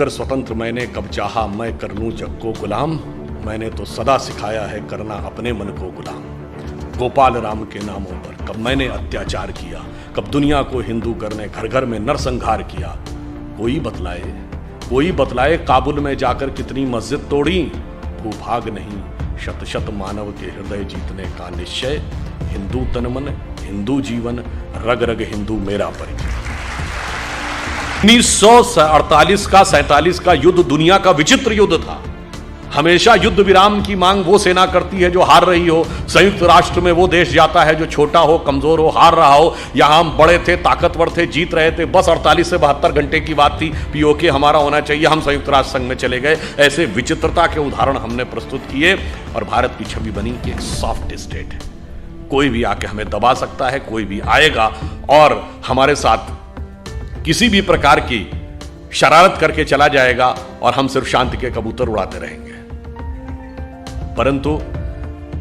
कर स्वतंत्र मैंने कब चाहा मैं कर लूं जग को गुलाम, मैंने तो सदा सिखाया है करना अपने मन को गुलाम। गोपाल राम के नामों पर कब मैंने अत्याचार किया, कब दुनिया को हिंदू करने घर घर में नरसंहार किया। कोई बतलाए काबुल में जाकर कितनी मस्जिद तोड़ी। भूभाग नहीं शत शत मानव के हृदय जीतने का निश्चय। हिंदू तन मन हिंदू जीवन रग रग हिंदू मेरा परिचय। 1948 का 47 का युद्ध दुनिया का विचित्र युद्ध था। हमेशा युद्ध विराम की मांग वो सेना करती है जो हार रही हो। संयुक्त राष्ट्र में वो देश जाता है जो छोटा हो, कमजोर हो, हार रहा हो। यहां हम बड़े थे, ताकतवर थे, जीत रहे थे, बस 48 से 72 घंटे की बात थी, पीओके हमारा होना चाहिए, हम संयुक्त राष्ट्र संघ में चले गए। ऐसे विचित्रता के उदाहरण हमने प्रस्तुत किए और भारत की छवि बनी कि एक सॉफ्ट स्टेट है, कोई भी आके हमें दबा सकता है, कोई भी आएगा और हमारे साथ किसी भी प्रकार की शरारत करके चला जाएगा और हम सिर्फ शांति के कबूतर उड़ाते रहेंगे। परंतु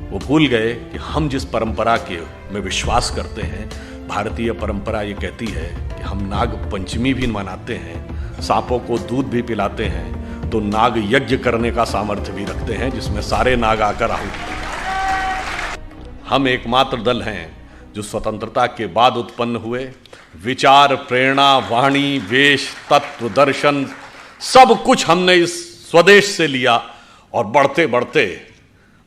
वो भूल गए कि हम जिस परंपरा के में विश्वास करते हैं, भारतीय परंपरा ये कहती है कि हम नाग पंचमी भी मनाते हैं, सांपों को दूध भी पिलाते हैं, तो नाग यज्ञ करने का सामर्थ्य भी रखते हैं जिसमें सारे नाग आकर आहुति। हम एकमात्र दल हैं जो स्वतंत्रता के बाद उत्पन्न हुए। विचार, प्रेरणा, वाणी, वेश, तत्व, दर्शन सब कुछ हमने इस स्वदेश से लिया और बढ़ते बढ़ते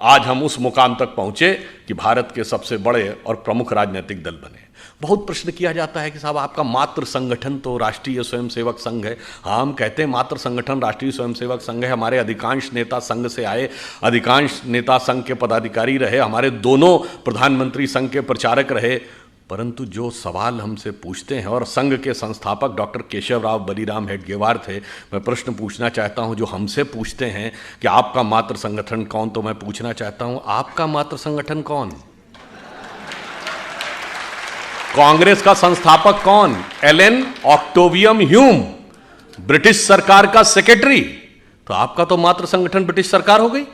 आज हम उस मुकाम तक पहुंचे कि भारत के सबसे बड़े और प्रमुख राजनीतिक दल बने। बहुत प्रश्न किया जाता है कि साहब आपका मात्र संगठन तो राष्ट्रीय स्वयंसेवक संघ है। हाँ, हम कहते हैं मात्र संगठन राष्ट्रीय स्वयंसेवक संघ है। हमारे अधिकांश नेता संघ से आए, अधिकांश नेता संघ के पदाधिकारी रहे, हमारे दोनों प्रधानमंत्री संघ के प्रचारक रहे। परंतु जो सवाल हमसे पूछते हैं, और संघ के संस्थापक डॉक्टर केशवराव बलिराम हेडगेवार थे, मैं प्रश्न पूछना चाहता हूं जो हमसे पूछते हैं कि आपका मात्र संगठन कौन, तो मैं पूछना चाहता हूं आपका मात्र संगठन कौन? कांग्रेस का संस्थापक कौन? एलन ऑक्टेवियम ह्यूम, ब्रिटिश सरकार का सेक्रेटरी। तो आपका तो मात्र संगठन ब्रिटिश सरकार हो गई।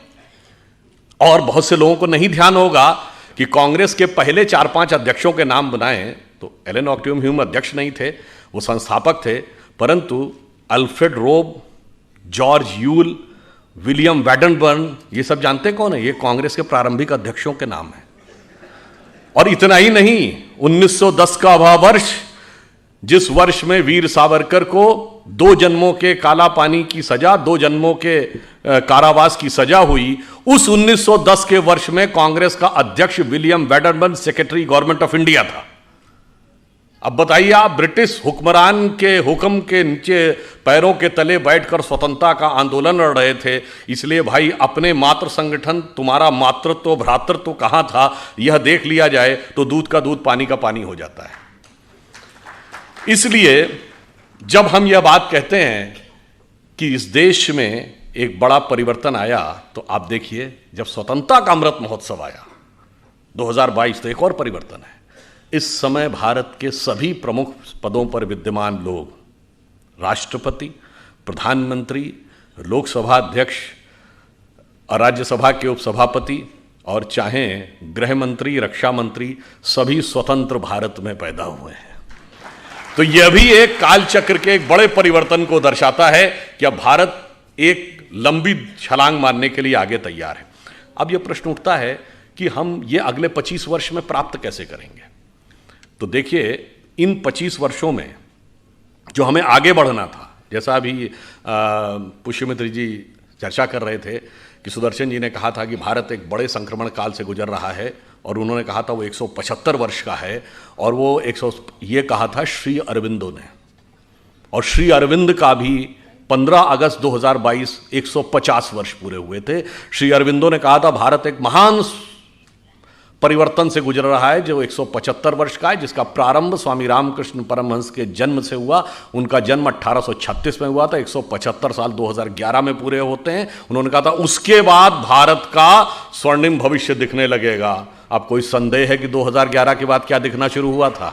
और बहुत से लोगों को नहीं ध्यान होगा कि कांग्रेस के पहले 4-5 अध्यक्षों के नाम बनाए तो एलन ऑक्टेवियम ह्यूम अध्यक्ष नहीं थे, वो संस्थापक थे। परंतु अल्फ्रेड रोब, जॉर्ज यूल, विलियम वैडनबर्न, ये सब जानते कौन है? ये कांग्रेस के प्रारंभिक अध्यक्षों के नाम है। और इतना ही नहीं, 1910 का वह वर्ष जिस वर्ष में वीर सावरकर को 2 जन्मों के काला पानी की सजा, 2 जन्मों के कारावास की सजा हुई, उस 1910 के वर्ष में कांग्रेस का अध्यक्ष William Wedderburn secretary government of India था। अब बताइए, आप ब्रिटिश हुक्मरान के हुक्म के नीचे पैरों के तले बैठकर स्वतंत्रता का आंदोलन लड़ रहे थे। इसलिए भाई, अपने मात्र संगठन, तुम्हारा मातृत्व भ्रातृत्व कहां था, यह देख लिया जाए तो दूध का दूध पानी का पानी हो जाता है। इसलिए जब हम यह बात कहते हैं कि इस देश में एक बड़ा परिवर्तन आया, तो आप देखिए जब स्वतंत्रता का अमृत महोत्सव आया 2022, तो एक और परिवर्तन है। इस समय भारत के सभी प्रमुख पदों पर विद्यमान लोग, राष्ट्रपति, प्रधानमंत्री, लोकसभा अध्यक्ष और राज्यसभा के उपसभापति और चाहे गृह मंत्री, रक्षा मंत्री, सभी स्वतंत्र भारत में पैदा हुए हैं। तो यह भी एक कालचक्र के एक बड़े परिवर्तन को दर्शाता है कि अब भारत एक लंबी छलांग मारने के लिए आगे तैयार है। अब यह प्रश्न उठता है कि हम ये अगले 25 वर्ष में प्राप्त कैसे करेंगे? तो देखिए, इन 25 वर्षों में जो हमें आगे बढ़ना था, जैसा अभी पुष्यमित्र जी चर्चा कर रहे थे कि सुदर्शन जी ने कहा था कि भारत एक बड़े संक्रमण काल से गुजर रहा है, और उन्होंने कहा था वो 175 वर्ष का है, और वो ये कहा था श्री अरविंदो ने। और श्री अरविंद का भी 15 अगस्त 2022 150 वर्ष पूरे हुए थे। श्री अरविंदो ने कहा था भारत एक महान परिवर्तन से गुजर रहा है जो 175 वर्ष का है, जिसका प्रारंभ स्वामी रामकृष्ण परमहंस के जन्म से हुआ। उनका जन्म 1836 में हुआ था, 175 साल 2011 में पूरे होते हैं। उन्होंने कहा था उसके बाद भारत का स्वर्णिम भविष्य दिखने लगेगा। अब कोई संदेह है कि 2011 के बाद क्या दिखना शुरू हुआ था?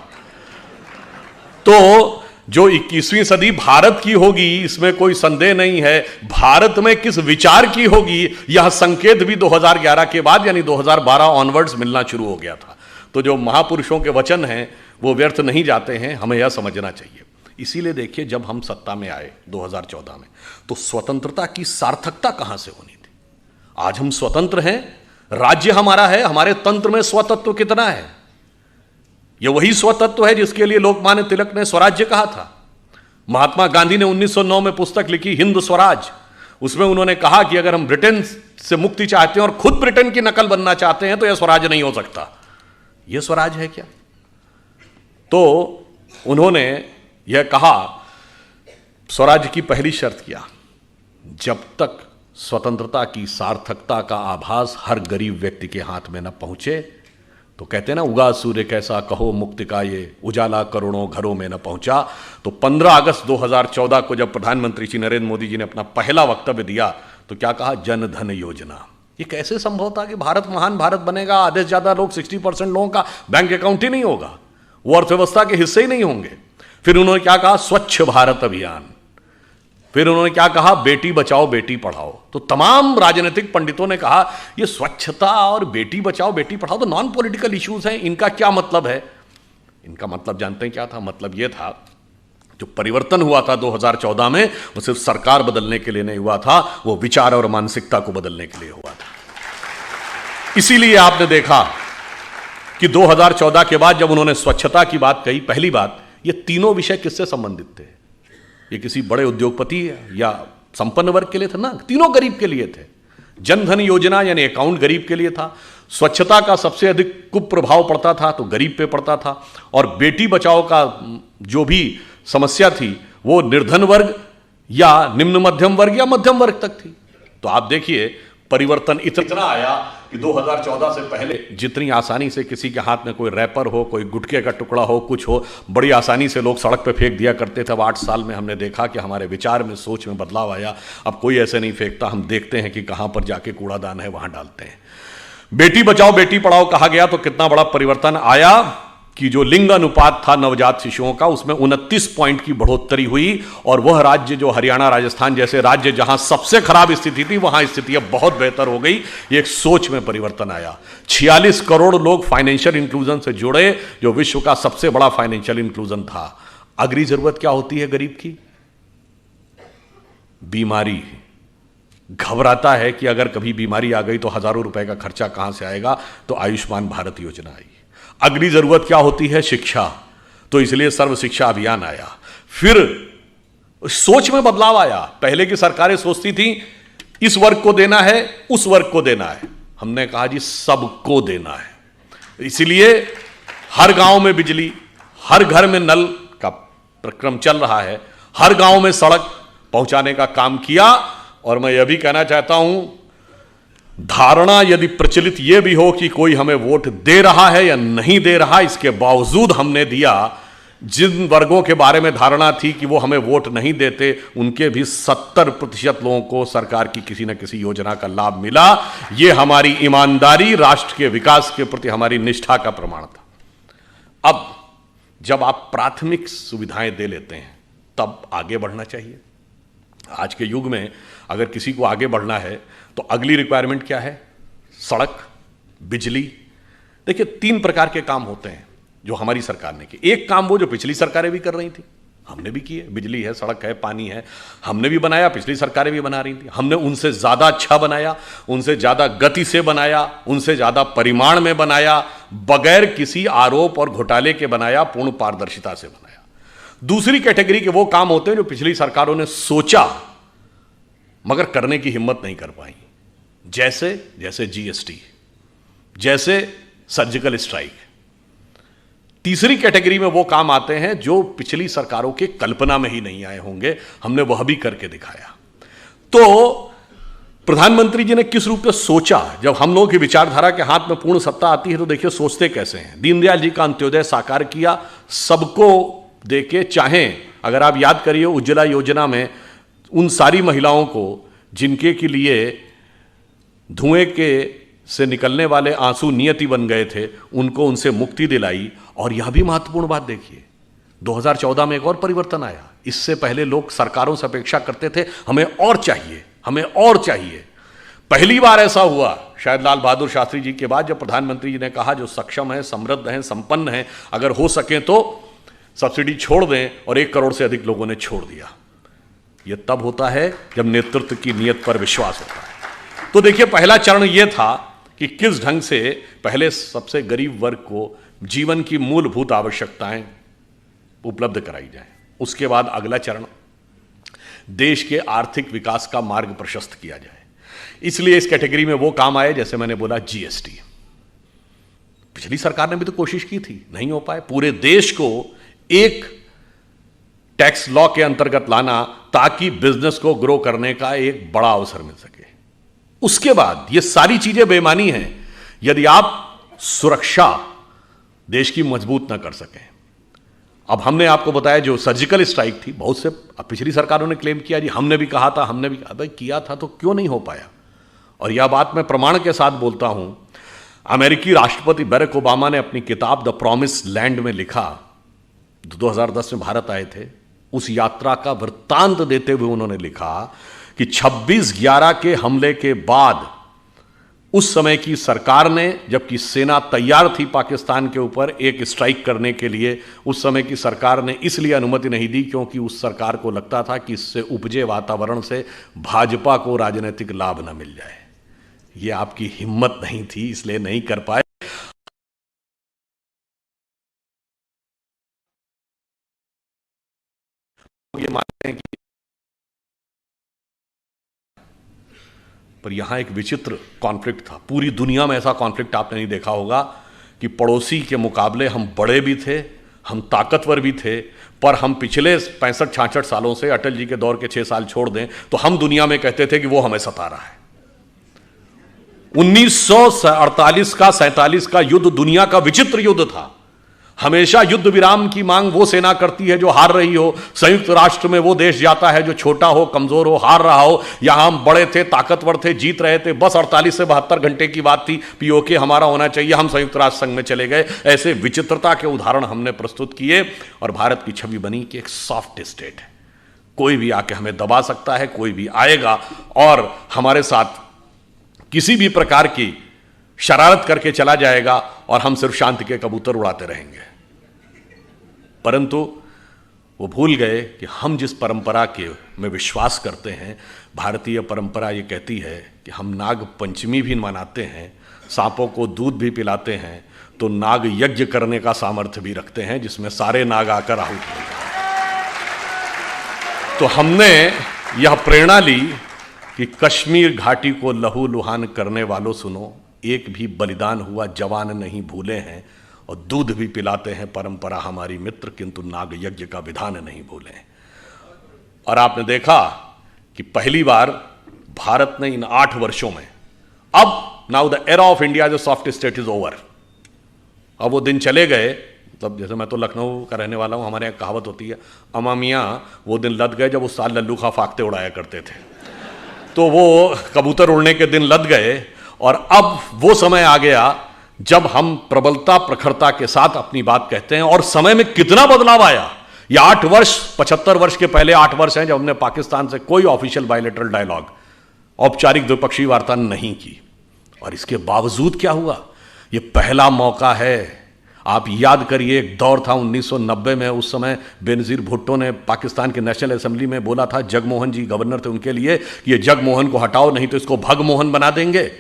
तो जो 21वीं सदी भारत की होगी, इसमें कोई संदेह नहीं है। भारत में किस विचार की होगी, यह संकेत भी 2011 के बाद यानी 2012 ऑनवर्ड्स मिलना शुरू हो गया था। तो जो महापुरुषों के वचन हैं वो व्यर्थ नहीं जाते हैं, हमें यह समझना चाहिए। इसीलिए देखिए जब हम सत्ता में आए 2014 में, तो स्वतंत्रता की सार्थकता कहां से होनी थी। आज हम स्वतंत्र हैं, राज्य हमारा है, हमारे तंत्र में स्वतत्व कितना है। यह वही स्वतत्व है जिसके लिए लोकमान्य तिलक ने स्वराज्य कहा था। महात्मा गांधी ने 1909 में पुस्तक लिखी हिंद स्वराज। उसमें उन्होंने कहा कि अगर हम ब्रिटेन से मुक्ति चाहते हैं और खुद ब्रिटेन की नकल बनना चाहते हैं तो यह स्वराज नहीं हो सकता। यह स्वराज है क्या? तो उन्होंने यह कहा, स्वराज की पहली शर्त क्या, जब तक स्वतंत्रता की सार्थकता का आभास हर गरीब व्यक्ति के हाथ में न पहुंचे, तो कहते हैं ना, उगा सूर्य कैसा कहो मुक्ति का ये उजाला करोड़ों घरों में न पहुंचा। तो 15 अगस्त 2014 को जब प्रधानमंत्री श्री नरेंद्र मोदी जी ने अपना पहला वक्तव्य दिया तो क्या कहा, जन धन योजना। ये कैसे संभव था कि भारत महान भारत बनेगा, आधे से ज्यादा लोग 60% लोगों का बैंक अकाउंट ही नहीं होगा, वो अर्थव्यवस्था के हिस्से ही नहीं होंगे। फिर उन्होंने क्या कहा, स्वच्छ भारत अभियान। फिर उन्होंने क्या कहा, बेटी बचाओ बेटी पढ़ाओ। तो तमाम राजनीतिक पंडितों ने कहा ये स्वच्छता और बेटी बचाओ बेटी पढ़ाओ तो नॉन पॉलिटिकल इश्यूज हैं, इनका क्या मतलब है। इनका मतलब जानते हैं क्या था? मतलब यह था, जो परिवर्तन हुआ था 2014 में, वो सिर्फ सरकार बदलने के लिए नहीं हुआ था, वो विचार और मानसिकता को बदलने के लिए हुआ था। इसीलिए आपने देखा कि 2014 के बाद जब उन्होंने स्वच्छता की बात कही, पहली बात, ये तीनों विषय किससे संबंधित थे? ये किसी बड़े उद्योगपति या संपन्न वर्ग के लिए थे ना, तीनों गरीब के लिए थे। जनधन योजना यानी अकाउंट गरीब के लिए था, स्वच्छता का सबसे अधिक कुप्रभाव पड़ता था तो गरीब पे पड़ता था, और बेटी बचाओ का जो भी समस्या थी वो निर्धन वर्ग या निम्न मध्यम वर्ग या मध्यम वर्ग तक थी। तो आप देखिए परिवर्तन इतना आया कि 2014 से पहले जितनी आसानी से किसी के हाथ में कोई रैपर हो, कोई गुटखे का टुकड़ा हो, कुछ हो, बड़ी आसानी से लोग सड़क पे फेंक दिया करते थे। अब 8 साल में हमने देखा कि हमारे विचार में, सोच में बदलाव आया। अब कोई ऐसे नहीं फेंकता, हम देखते हैं कि कहां पर जाके कूड़ादान है वहां डालते हैं। बेटी बचाओ बेटी पढ़ाओ कहा गया तो कितना बड़ा परिवर्तन आया कि जो लिंग अनुपात था नवजात शिशुओं का, उसमें 29 पॉइंट की बढ़ोतरी हुई। और वह राज्य जो हरियाणा राजस्थान जैसे राज्य जहां सबसे खराब स्थिति थी, वहां स्थिति अब बहुत बेहतर हो गई। एक सोच में परिवर्तन आया। 46 करोड़ लोग फाइनेंशियल इंक्लूजन से जुड़े, जो विश्व का सबसे बड़ा फाइनेंशियल इंक्लूजन था। अगली जरूरत क्या होती है गरीब की? बीमारी। घबराता है कि अगर कभी बीमारी आ गई तो हजारों रुपए का खर्चा कहां से आएगा, तो आयुष्मान भारत योजना आई। अगली जरूरत क्या होती है? शिक्षा। तो इसलिए सर्व शिक्षा अभियान आया। फिर सोच में बदलाव आया। पहले की सरकारें सोचती थी इस वर्ग को देना है, उस वर्ग को देना है। हमने कहा जी सबको देना है। इसलिए हर गांव में बिजली, हर घर में नल का प्रक्रम चल रहा है, हर गांव में सड़क पहुंचाने का काम किया। और मैं यह भी कहना चाहता हूं, धारणा यदि प्रचलित यह भी हो कि कोई हमें वोट दे रहा है या नहीं दे रहा, इसके बावजूद हमने दिया। जिन वर्गों के बारे में धारणा थी कि वो हमें वोट नहीं देते, उनके भी 70% लोगों को सरकार की किसी न किसी योजना का लाभ मिला। यह हमारी ईमानदारी, राष्ट्र के विकास के प्रति हमारी निष्ठा का प्रमाण था। अब जब आप प्राथमिक सुविधाएं दे लेते हैं तब आगे बढ़ना चाहिए। आज के युग में अगर किसी को आगे बढ़ना है तो अगली रिक्वायरमेंट क्या है? सड़क, बिजली। देखिए 3 प्रकार के काम होते हैं जो हमारी सरकार ने किए। एक काम वो जो पिछली सरकारें भी कर रही थी, हमने भी किए। बिजली है, सड़क है, पानी है, हमने भी बनाया, पिछली सरकारें भी बना रही थी। हमने उनसे ज्यादा अच्छा बनाया, उनसे ज्यादा गति से बनाया, उनसे ज्यादा परिमाण में बनाया, बगैर किसी आरोप और घोटाले के बनाया, पूर्ण पारदर्शिता से बनाया। दूसरी कैटेगरी के वो काम होते हैं जो पिछली सरकारों ने सोचा मगर करने की हिम्मत नहीं कर पाई, जैसे जीएसटी, जैसे सर्जिकल स्ट्राइक। तीसरी कैटेगरी में वो काम आते हैं जो पिछली सरकारों के कल्पना में ही नहीं आए होंगे, हमने वह भी करके दिखाया। तो प्रधानमंत्री जी ने किस रूप में सोचा? जब हम लोगों की विचारधारा के हाथ में पूर्ण सत्ता आती है तो देखिए सोचते कैसे हैं। दीनदयाल जी का अंत्योदय साकार किया, सबको देके। चाहें अगर आप याद करिए उज्ज्वला योजना में उन सारी महिलाओं को जिनके के लिए धुएं के से निकलने वाले आंसू नियति बन गए थे, उनको उनसे मुक्ति दिलाई। और यह भी महत्वपूर्ण बात देखिए, 2014 में एक और परिवर्तन आया। इससे पहले लोग सरकारों से अपेक्षा करते थे हमें और चाहिए, हमें और चाहिए। पहली बार ऐसा हुआ शायद लाल बहादुर शास्त्री जी के बाद, जब प्रधानमंत्री जी ने कहा जो सक्षम है, समृद्ध हैं, संपन्न हैं, अगर हो सके तो सब्सिडी छोड़ दें और 1 करोड़ से अधिक लोगों ने छोड़ दिया। यह तब होता है जब नेतृत्व की नीयत पर विश्वास होता है। तो देखिए, पहला चरण यह था कि किस ढंग से पहले सबसे गरीब वर्ग को जीवन की मूलभूत आवश्यकताएं उपलब्ध कराई जाए। उसके बाद अगला चरण देश के आर्थिक विकास का मार्ग प्रशस्त किया जाए। इसलिए इस कैटेगरी में वो काम आए, जैसे मैंने बोला, जीएसटी। पिछली सरकार ने भी तो कोशिश की थी, नहीं हो पाए। पूरे देश को एक टैक्स लॉ के अंतर्गत लाना ताकि बिजनेस को ग्रो करने का एक बड़ा अवसर मिल सके। उसके बाद ये सारी चीजें बेईमानी हैं यदि आप सुरक्षा देश की मजबूत ना कर सकें। अब हमने आपको बताया जो सर्जिकल स्ट्राइक थी, बहुत से पिछली सरकारों ने क्लेम किया जी हमने भी कहा था, हमने भी भाई किया था तो क्यों नहीं हो पाया। और यह बात मैं प्रमाण के साथ बोलता हूं। अमेरिकी राष्ट्रपति बराक ओबामा ने अपनी किताब द प्रॉमिस लैंड में लिखा, 2010 में भारत आए थे, उस यात्रा का वृत्तांत देते हुए उन्होंने लिखा कि 26/11 के हमले के बाद उस समय की सरकार ने, जबकि सेना तैयार थी पाकिस्तान के ऊपर एक स्ट्राइक करने के लिए, उस समय की सरकार ने इसलिए अनुमति नहीं दी क्योंकि उस सरकार को लगता था कि इससे उपजे वातावरण से भाजपा को राजनीतिक लाभ न मिल जाए। यह आपकी हिम्मत नहीं थी, इसलिए नहीं कर पाए। ये मानते हैं कि पर यहां एक विचित्र कॉन्फ्लिक्ट था। पूरी दुनिया में ऐसा कॉन्फ्लिक्ट आपने नहीं देखा होगा कि पड़ोसी के मुकाबले हम बड़े भी थे, हम ताकतवर भी थे, पर हम पिछले 65-66 सालों से, अटल जी के दौर के 6 साल छोड़ दें तो हम दुनिया में कहते थे कि वो हमें सता रहा है। 1948 का 47 का युद्ध दुनिया का विचित्र युद्ध था। हमेशा युद्ध विराम की मांग वो सेना करती है जो हार रही हो, संयुक्त राष्ट्र में वो देश जाता है जो छोटा हो, कमजोर हो, हार रहा हो। यहां हम बड़े थे, ताकतवर थे, जीत रहे थे, बस 48 से 72 घंटे की बात थी, पीओके हमारा होना चाहिए, हम संयुक्त राष्ट्र संघ में चले गए। ऐसे विचित्रता के उदाहरण हमने प्रस्तुत किए और भारत की छवि बनी कि एक सॉफ्ट स्टेट है, कोई भी आके हमें दबा सकता है, कोई भी आएगा और हमारे साथ किसी भी प्रकार की शरारत करके चला जाएगा और हम सिर्फ शांति के कबूतर उड़ाते रहेंगे। परंतु वो भूल गए कि हम जिस परंपरा के में विश्वास करते हैं, भारतीय परंपरा ये कहती है कि हम नाग पंचमी भी मनाते हैं, सांपों को दूध भी पिलाते हैं, तो नाग यज्ञ करने का सामर्थ्य भी रखते हैं जिसमें सारे नाग आकर आहुत हो जाए। तो हमने यह प्रेरणा ली कि कश्मीर घाटी को लहू लुहान करने वालों सुनो, एक भी बलिदान हुआ जवान नहीं भूले हैं, और दूध भी पिलाते हैं परंपरा हमारी मित्र, किंतु नाग यज्ञ का विधान नहीं भूले। और आपने देखा कि पहली बार भारत ने इन 8 वर्षों में, अब now the era of India जो सॉफ्ट स्टेट इज ओवर, अब वो दिन चले गए। मतलब जैसे मैं तो लखनऊ का रहने वाला हूं, हमारे यहाँ कहावत होती है, अमा मियाँ वो दिन लद गए जब उस साल लल्लू खा फाकते उड़ाया करते थे। तो वो कबूतर उड़ने के दिन लद गए और अब वो समय आ गया जब हम प्रबलता प्रखरता के साथ अपनी बात कहते हैं। और समय में कितना बदलाव आया। ये 8 वर्ष, 75 वर्ष के पहले 8 वर्ष हैं जब हमने पाकिस्तान से कोई ऑफिशियल बायलैटरल डायलॉग, औपचारिक द्विपक्षीय वार्ता नहीं की। और इसके बावजूद क्या हुआ, ये पहला मौका है। आप याद करिए, एक दौर था 1990 में, उस समय बेनजीर भुट्टो ने पाकिस्तान के नेशनल असेंबली में बोला था, जगमोहन जी गवर्नर थे उनके लिए, कि ये जगमोहन को हटाओ नहीं तो इसको भगमोहन बना देंगे।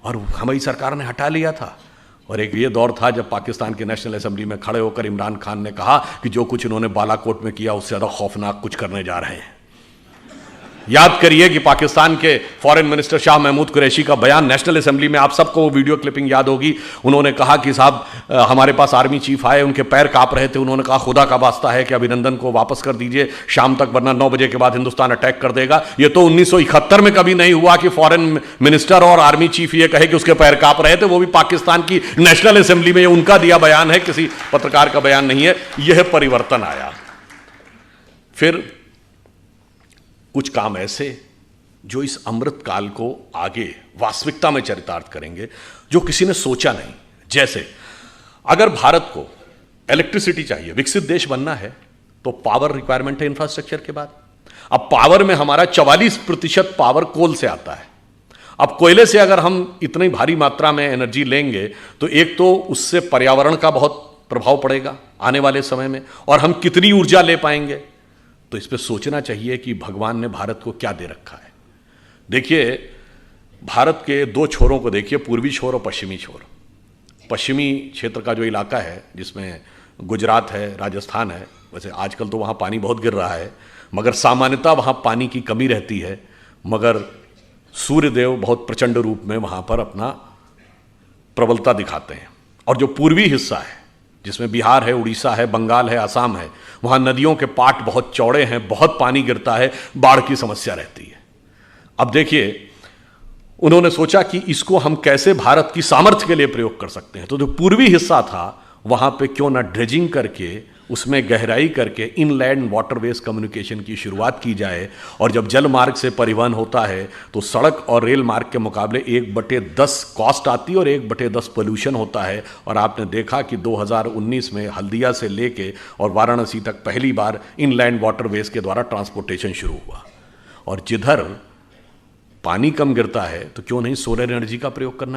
और हमारी सरकार ने हटा लिया था। और एक ये दौर था जब पाकिस्तान के नेशनल असेंबली में खड़े होकर इमरान खान ने कहा कि जो कुछ इन्होंने बालाकोट में किया उससे ज़्यादा खौफनाक कुछ करने जा रहे हैं। याद करिए कि पाकिस्तान के फॉरेन मिनिस्टर शाह महमूद कुरैशी का बयान नेशनल असेंबली में, आप सबको वो वीडियो क्लिपिंग याद होगी, उन्होंने कहा कि साहब हमारे पास आर्मी चीफ आए, उनके पैर कांप रहे थे, उन्होंने कहा खुदा का वास्ता है कि अभिनंदन को वापस कर दीजिए शाम तक, वरना 9 बजे के बाद हिंदुस्तान अटैक कर देगा। ये तो 1971 में कभी नहीं हुआ कि फॉरेन मिनिस्टर और आर्मी चीफ ये कहे कि उसके पैर कांप रहे थे, वो भी पाकिस्तान की नेशनल असेंबली में। उनका दिया बयान है, किसी पत्रकार का बयान नहीं है। यह परिवर्तन आया। फिर कुछ काम ऐसे जो इस अमृत काल को आगे वास्तविकता में चरितार्थ करेंगे, जो किसी ने सोचा नहीं। जैसे अगर भारत को इलेक्ट्रिसिटी चाहिए, विकसित देश बनना है, तो पावर रिक्वायरमेंट है इंफ्रास्ट्रक्चर के बाद। अब पावर में हमारा 44% पावर कोल से आता है। अब कोयले से अगर हम इतनी भारी मात्रा में एनर्जी लेंगे तो एक तो उससे पर्यावरण का बहुत प्रभाव पड़ेगा। आने वाले समय में, और हम कितनी ऊर्जा ले पाएंगे। तो इस पे सोचना चाहिए कि भगवान ने भारत को क्या दे रखा है। देखिए, भारत के दो छोरों को देखिए, पूर्वी छोर और पश्चिमी छोर। पश्चिमी क्षेत्र का जो इलाका है, जिसमें गुजरात है, राजस्थान है, वैसे आजकल तो वहाँ पानी बहुत गिर रहा है, मगर सामान्यतः वहाँ पानी की कमी रहती है, मगर सूर्यदेव बहुत प्रचंड रूप में वहाँ पर अपना प्रबलता दिखाते हैं। और जो पूर्वी हिस्सा है, जिसमें बिहार है, उड़ीसा है, बंगाल है, असम है, वहाँ नदियों के पाट बहुत चौड़े हैं, बहुत पानी गिरता है, बाढ़ की समस्या रहती है। अब देखिए, उन्होंने सोचा कि इसको हम कैसे भारत की सामर्थ्य के लिए प्रयोग कर सकते हैं। तो जो पूर्वी हिस्सा था, वहाँ पे क्यों ना ड्रेजिंग करके, उसमें गहराई करके इनलैंड वाटरवेज कम्युनिकेशन की शुरुआत की जाए। और जब जल मार्ग से परिवहन होता है तो सड़क और रेल मार्ग के मुकाबले 1/10 कॉस्ट आती है और 1/10 पोल्यूशन होता है। और आपने देखा कि 2019 में हल्दिया से लेके और वाराणसी तक पहली बार इनलैंड वाटरवेज के द्वारा ट्रांसपोर्टेशन शुरू हुआ। और जिधर पानी कम गिरता है तो क्यों नहीं सोलर एनर्जी का प्रयोग करना है।